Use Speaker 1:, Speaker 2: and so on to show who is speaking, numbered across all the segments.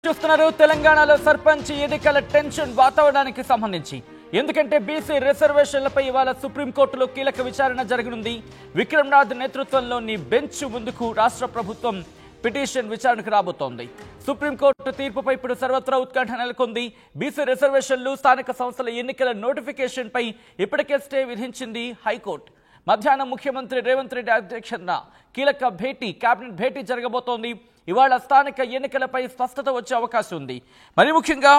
Speaker 1: చూస్తున్నారు తెలంగాణలో సర్పంచ్ ఎన్నికల టెన్షన్ వాతావరణానికి సంబంధించి ఎందుకంటే బీసీ రిజర్వేషన్లపై ఇవాళ సుప్రీంకోర్టులో కీలక విచారణ జరగనుంది. విక్రమ్నాథ్ నేతృత్వంలోని బెంచ్ ముందుకు రాష్ట్ర ప్రభుత్వం పిటిషన్ విచారణకు రాబోతోంది. సుప్రీంకోర్టు తీర్పుపై ఇప్పుడు సర్వత్రా ఉత్కంఠ నెలకొంది. బీసీ రిజర్వేషన్లు స్థానిక సంస్థల ఎన్నికల నోటిఫికేషన్ పై ఇప్పటికే స్టే విధించింది హైకోర్టు. మధ్యాహ్నం ముఖ్యమంత్రి రేవంత్ రెడ్డి అధ్యక్షతన కీలక కేబినెట్ భేటీ జరగబోతోంది. ఇవాళ స్థానిక ఎన్నికలపై స్పష్టత వచ్చే అవకాశం ఉంది. మరి ముఖ్యంగా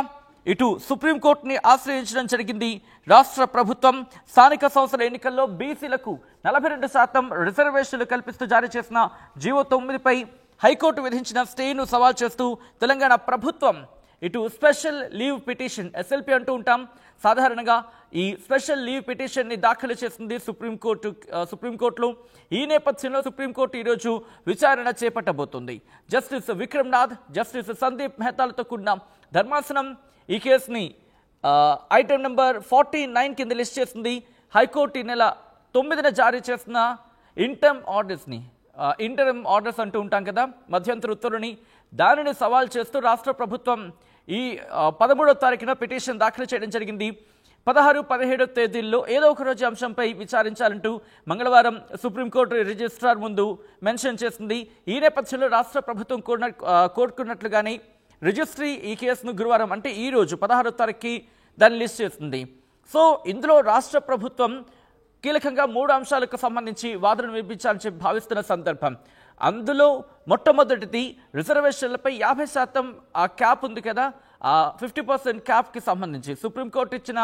Speaker 1: ఇటు సుప్రీంకోర్టుని ఆశ్రయించడం జరిగింది రాష్ట్ర ప్రభుత్వం. స్థానిక సంస్థల ఎన్నికల్లో బీసీలకు 42% రిజర్వేషన్లు కల్పిస్తూ జారీ చేసిన జీవో 9పై హైకోర్టు విధించిన స్టేను సవాల్ చేస్తూ తెలంగాణ ప్రభుత్వం ఇటు స్పెషల్ లీవ్ పిటిషన్ ఎస్ఎల్పి అంటూ ఉంటాం. సాధారణంగా ఈ స్పెషల్ లీవ్ పిటిషన్ని దాఖలు చేసింది సుప్రీంకోర్టులో. ఈ నేపథ్యంలో సుప్రీంకోర్టు ఈరోజు విచారణ చేపట్టబోతుంది. జస్టిస్ విక్రమ్నాథ్, జస్టిస్ సందీప్ మెహతాలతో కూడిన ధర్మాసనం ఈ కేసుని ఐటమ్ నెంబర్ 49 కింద లిస్ట్ చేసింది. హైకోర్టు ఈ నెల 9న జారీ చేసిన ఇంటరమ్ ఆర్డర్స్ అంటూ ఉంటాం కదా, మధ్యంతర ఉత్తర్వుని, దానిని సవాల్ చేస్తూ రాష్ట్ర ప్రభుత్వం ఈ 13వ తారీఖున పిటిషన్ దాఖలు చేయడం జరిగింది. 16, 17 తేదీల్లో ఏదో ఒక రోజు అంశంపై విచారించాలంటూ మంగళవారం సుప్రీంకోర్టు రిజిస్ట్రార్ ముందు మెన్షన్ చేసింది. ఈ నేపథ్యంలో రాష్ట్ర ప్రభుత్వం కోరుకున్నట్లుగానే రిజిస్ట్రీ ఈ కేసును గురువారం అంటే ఈ రోజు 16వ తారీఖుకి దాన్ని లిస్ట్ చేస్తుంది. సో ఇందులో రాష్ట్ర ప్రభుత్వం కీలకంగా 3 అంశాలకు సంబంధించి వాదనలు వినిపించాలని చెప్పి భావిస్తున్న సందర్భం. అందులో మొట్టమొదటిది రిజర్వేషన్లపై 50% ఆ క్యాప్ ఉంది కదా, ఆ 50% క్యాప్కి సంబంధించి సుప్రీంకోర్టు ఇచ్చిన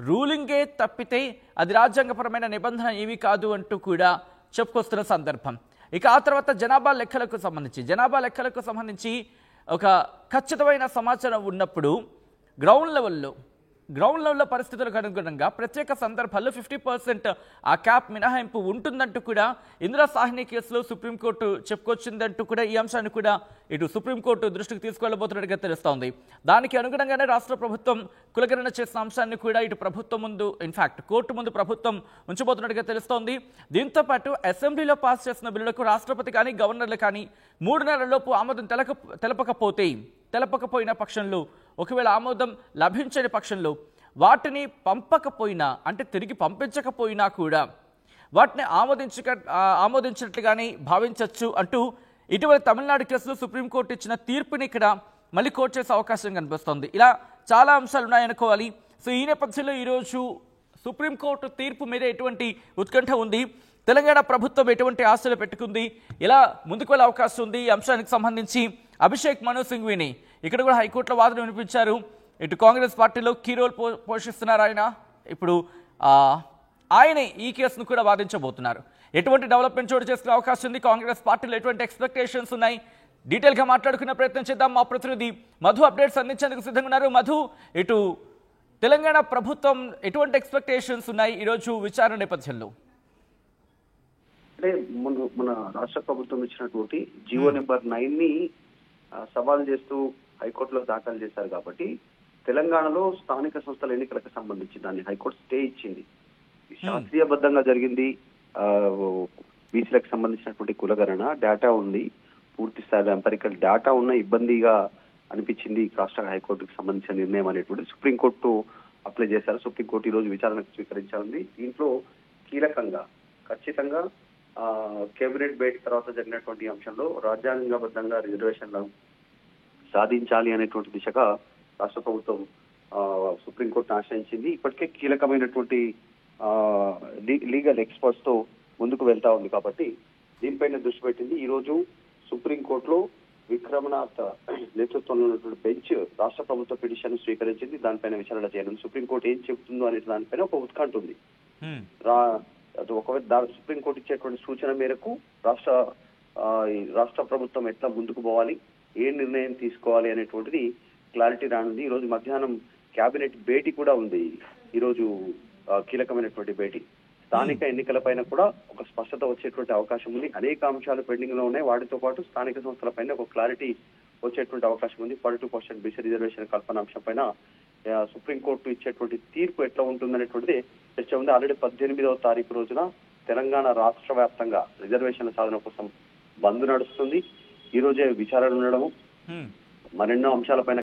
Speaker 1: రూలింగే తప్పితే అది రాజ్యాంగపరమైన నిబంధన ఏమీ కాదు అంటూ కూడా చెప్పుకొస్తున్న సందర్భం. ఇక ఆ తర్వాత జనాభా లెక్కలకు సంబంధించి ఒక ఖచ్చితమైన సమాచారం ఉన్నప్పుడు గ్రౌండ్ లెవెల్లో పరిస్థితులకు అనుగుణంగా ప్రత్యేక సందర్భాల్లో 50% ఆ క్యాప్ మినహాయింపు ఉంటుందంటూ కూడా ఇందిరా సాహ్ని కేసులో సుప్రీంకోర్టు చెప్పుకొచ్చిందంటూ కూడా ఈ అంశాన్ని కూడా ఇటు సుప్రీంకోర్టు దృష్టికి తీసుకెళ్లబోతున్నట్టుగా తెలుస్తోంది. దానికి అనుగుణంగానే రాష్ట్ర ప్రభుత్వం కులగణన చేసిన అంశాన్ని కూడా ఇటు ప్రభుత్వం ముందు కోర్టు ముందు ప్రభుత్వం ఉంచబోతున్నట్టుగా తెలుస్తోంది. దీంతో పాటు అసెంబ్లీలో పాస్ చేసిన బిల్లులకు రాష్ట్రపతి కానీ గవర్నర్లు కానీ 3 నెలల్లోపు ఆమోదం తెలపకపోయిన పక్షంలో, ఒకవేళ ఆమోదం లభించని పక్షంలో వాటిని పంపకపోయినా అంటే తిరిగి పంపించకపోయినా కూడా వాటిని ఆమోదించినట్లుగానే భావించవచ్చు అంటూ ఇటీవల తమిళనాడు కేసులో సుప్రీంకోర్టు ఇచ్చిన తీర్పుని ఇక్కడ మళ్ళీ కోర్టు చేసే అవకాశం కనిపిస్తోంది. ఇలా చాలా అంశాలు ఉన్నాయనుకోవాలి. సో ఈ నేపథ్యంలో ఈరోజు సుప్రీంకోర్టు తీర్పు మీద ఎటువంటి ఉత్కంఠ ఉంది, తెలంగాణ ప్రభుత్వం ఎటువంటి ఆశలు పెట్టుకుంది, ఎలా ముందుకు వెళ్ళే అవకాశం ఉంది, ఈ అంశానికి సంబంధించి అభిషేక్ మను సింఘ్వీని ఇక్కడ కూడా హైకోర్టులో వాదన వినిపించారు. ఇటు కాంగ్రెస్ పార్టీలో కీ రోల్ పోషిస్తున్నారు ఆయన. ఇప్పుడు ఆయన ఈ కేసును కూడా వాదించబోతున్నారు. ఎటువంటి డెవలప్మెంట్ చోటు చేసుకునే అవకాశం ఉంది, కాంగ్రెస్ పార్టీలో ఎటువంటి ఎక్స్పెక్టేషన్స్ ఉన్నాయి, డీటెయిల్గా మాట్లాడుకునే ప్రయత్నం చేద్దాం. మా ప్రతినిధి మధు అప్డేట్స్ అందించేందుకు సిద్ధంగా ఉన్నారు. మధు, ఇటు తెలంగాణ ప్రభుత్వం ఎటువంటి ఎక్స్పెక్టేషన్స్ ఉన్నాయి ఈరోజు విచారణ నేపథ్యంలో?
Speaker 2: అంటే మన రాష్ట్ర ప్రభుత్వం ఇచ్చినటువంటి జీవో నెంబర్ 9ని సవాల్ చేస్తూ హైకోర్టులో దాఖలు చేశారు కాబట్టి తెలంగాణలో స్థానిక సంస్థల ఎన్నికలకు సంబంధించి దాన్ని హైకోర్టు స్టే ఇచ్చింది. శాస్త్రీయబద్ధంగా జరిగింది. బీసీలకు సంబంధించినటువంటి కులగణన డేటా ఉంది, పూర్తి స్థాయిలో ఎంపరికల్ డేటా ఉన్న ఇబ్బందిగా అనిపించింది రాష్ట్ర హైకోర్టుకు సంబంధించిన నిర్ణయం అనేటువంటి సుప్రీంకోర్టు అప్లై చేశారు. సుప్రీంకోర్టు ఈ రోజు విచారణకు స్వీకరించాలి. దీంట్లో కీలకంగా ఖచ్చితంగా కేబినెట్ భేటీ తర్వాత జరిగినటువంటి అంశంలో రాజ్యాంగబద్ధంగా రిజర్వేషన్లను సాధించాలి అనేటువంటి దిశగా రాష్ట్ర ప్రభుత్వం సుప్రీంకోర్టును ఆశ్రయించింది. ఇప్పటికే కీలకమైనటువంటి లీగల్ ఎక్స్పర్ట్స్ తో ముందుకు వెళ్తా ఉంది కాబట్టి దీనిపైన దృష్టి పెట్టింది. ఈ రోజు సుప్రీంకోర్టులో విక్రమనాథ్ నేతృత్వంలో ఉన్నటువంటి బెంచ్ రాష్ట్ర ప్రభుత్వ పిటిషన్ స్వీకరించింది. దానిపైన విచారణ చేయనుంది. సుప్రీంకోర్టు ఏం చెబుతుందో అనే దానిపైన ఒక ఉత్కంఠ ఉంది. ఒకవేళ సుప్రీంకోర్టు ఇచ్చేటువంటి సూచన మేరకు రాష్ట్ర ప్రభుత్వం ఎట్లా ముందుకు పోవాలి, ఏ నిర్ణయం తీసుకోవాలి అనేటువంటిది క్లారిటీ రానుంది. ఈ రోజు మధ్యాహ్నం కేబినెట్ భేటీ కూడా ఉంది. ఈ రోజు కీలకమైనటువంటి భేటీ. స్థానిక ఎన్నికల పైన కూడా ఒక స్పష్టత వచ్చేటువంటి అవకాశం ఉంది. అనేక అంశాలు పెండింగ్ లో ఉన్నాయి. వాటితో పాటు స్థానిక సంస్థల పైన ఒక క్లారిటీ వచ్చేటువంటి అవకాశం ఉంది. 42% బీసీ రిజర్వేషన్ కల్పన అంశం పైన సుప్రీంకోర్టు ఇచ్చేటువంటి తీర్పు ఎట్లా ఉంటుందనేటువంటిది చర్చ ఉంది. ఆల్రెడీ 18వ తారీఖు రోజున తెలంగాణ రాష్ట్ర వ్యాప్తంగా రిజర్వేషన్ల సాధన కోసం బంద్ నడుస్తుంది. ఈ రోజే విచారణ ఉండడము మరెన్నో అంశాలపైన